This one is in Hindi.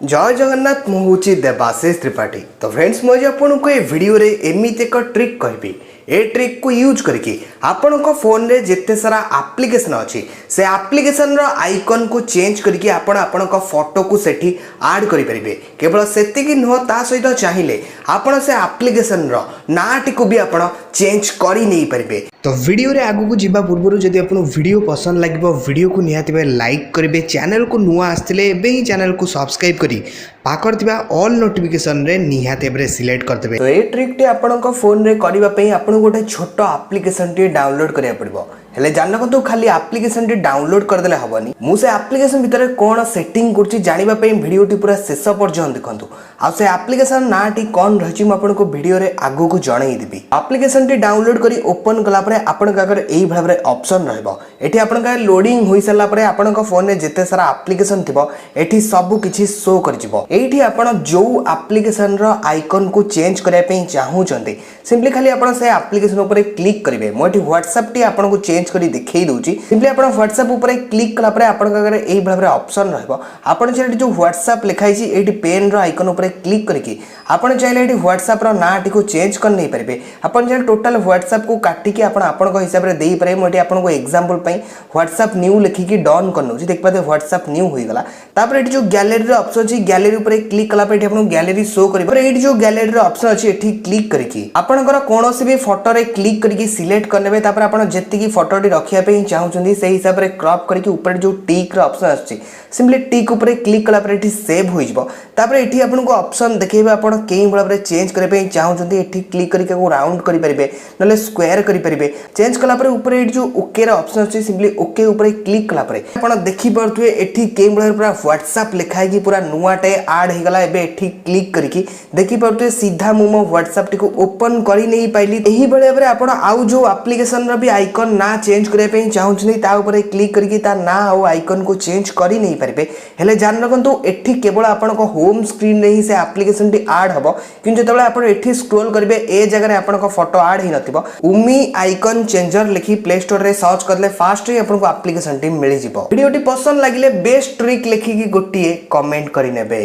जय जगन्नाथ मुझे देवाशीष त्रिपाठी। तो फ्रेंड्स मुझे आपको ये वीडियो रे एमती एक ट्रिक कहबी। ए ट्रिक को यूज करके आपण फोन रे जिते सारा एप्लिकेशन अच्छी से एप्लिकेशन रो आइकन को चेंज करके आपण फोटो को सेठी ऐड करि परिबे। केवल सेतिकी नुह ता सहित चाहिए आपण से एप्लिकेशन रो नाटी को भी आपण चेंज करि नै परिबे। तो वीडियो रे आगु को जीवा पूर्व जदि आपन वीडियो पसंद लगे वीडियो को निहाती भाई लाइक करेंगे। चैनल को नुआ आसते एवं ही चैनल को सब्सक्राइब करी पाखर थिबा ऑल नोटिफिकेशन रे निहाती भाई सिलेक्ट करदेबे। तो ये ट्रिक टे आपन फोन रे करबा पई आपन गोटे छोट एप्लिकेशन टे डाउनलोड करिया पड़िबो। हेले जान को खाली एप्लिकेशन टे डाउनलोड करदेले हबनी। मु से एप्लिकेशन भितर कोन सेटिंग करछि जानिबा पई वीडियो टी पूरा शेष पर्यंत देखंतु। आ से एप्लिकेशन नाटी कोन रहिछि म आपन को वीडियो रे आगु को जणाई देबी। एप्लिकेशन टी डाउनलोड करी ओपन कला परे आपन का एई भाबरे ऑप्शन रहबो। एठी आपन का लोडिंग होई सला परे आपन को फोन रे जेते सारा एप्लिकेशन थिबो एठी सब किछि शो कर जिवो। एठी आपन जो एप्लिकेशन रो आइकन को चेंज करिया पई चाहू चंती सिंपली खाली आपन से एप्लिकेशन ऊपर क्लिक करिवे। म एठी WhatsApp टी आपन को चेंज करी देखै दउची। सिंपली आपन WhatsApp ऊपर क्लिक कला परे आपन का एई भाबरे ऑप्शन रहबो। आपन जे जो WhatsApp लिखाई छि एठी पेन रो आइकन ऊपर क्लिक करके आपन चाहिले एठी WhatsApp रो नाटी को चेंज कर नै परिबे। आपन जे टोटल WhatsApp को काटी के आपन को हिसाब रे देई पारे। म एठी आपन को एग्जांपल पई WhatsApp न्यू लिखि के डन करनो छी। देख पाते WhatsApp न्यू होई गला। तापर एठी जो गैलरी रो ऑप्शन छी गैलरी ऊपर क्लिक कला पे एठी आपन गैलरी शो करिबो। एठी जो गैलरी रो ऑप्शन अछि एठी क्लिक करके आपनकर कोनोसी भी फोटो रे क्लिक करके सिलेक्ट करनेबे। तापर आपन जेति की फोटो टी रखिया पे चाहू छथि सेही हिसाब रे क्रॉप करके ऊपर जो टिक रो ऑप्शन अछि सिंपली टिक ऊपर क्लिक कला पे एठी सेव होई जबो। तापर एठी आपन को ऑप्शन देखैबे आपन केई बराबर चेंज करे पे चाहू छथि एठी क्लिक करके को राउंड करि परिबे नले स्क्वायर करि परिबे। चेंज कला पर ऊपर एठी जो ओके रो ऑप्शन अछि सिंपली ओके ऊपर क्लिक कला पर आपन देखि परथुए एठी केई बराबर पूरा WhatsApp लिखाई कि पूरा नुआटे ऐड हे गला। एबे एठी क्लिक करके देखि परथुए सीधा मो WhatsApp टी को ओपन करि नै पाइली। एही बळे बळे आपन आउ जो एप्लिकेशन रो भी आइकन ना चेंज करे पे चाहू छथि ता ऊपर क्लिक करके ता ना आउ आइकन को चेंज करि नै परिबे। हेले जान रखंतु एठी केवल आपन को होम स्क्रीन रे ही से एप्लिकेशन टी ऐड हबो। किंतु जेतबे आपन एठी स्क्रॉल करबे ए जगह रे आपन को फोटो ऐड हि नथिबो। उमी आइकन चेंजर लिखि प्ले स्टोर रे सर्च करले फास्ट ही आपन को एप्लिकेशन टी मिलि जिवो। वीडियो टी पसंद लागिले बेस्ट ट्रिक लिखि कि गोटिए कमेंट करि नेबे।